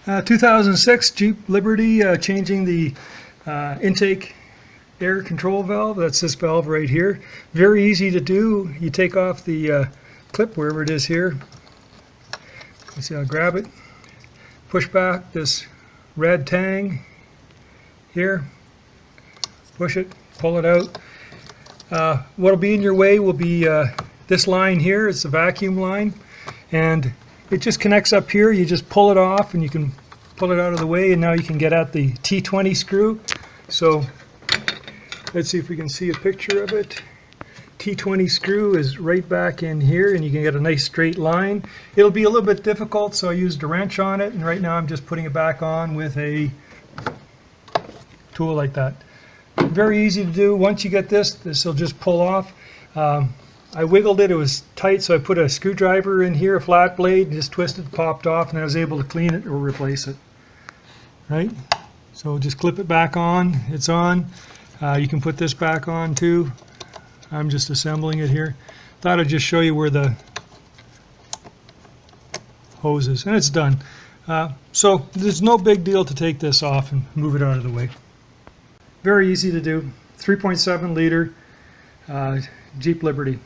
2006 Jeep Liberty, changing the intake air control valve. That's this valve right here. Very easy to do. You take off the clip wherever it is here. You see, I'll grab it, push back this red tang here, push it, pull it out. What'll be in your way will be this line here. It's a vacuum line, and it just connects up here. You just pull it off and you can pull it out of the way, and now you can get at the T20 screw. So let's see if we can see a picture of it. T20 screw is right back in here, and you can get a nice straight line. It'll be a little bit difficult, so I used a wrench on it, and right now I'm just putting it back on with a tool like that. Very easy to do. Once you get this will just pull off. I wiggled it, it was tight, so I put a screwdriver in here, a flat blade, just twisted, popped off, and I was able to clean it or replace it. Right? So just clip it back on. It's on. You can put this back on too. I'm just assembling it here. Thought I'd just show you where the hose is, and it's done. So there's no big deal to take this off and move it out of the way. Very easy to do. 3.7 liter Jeep Liberty.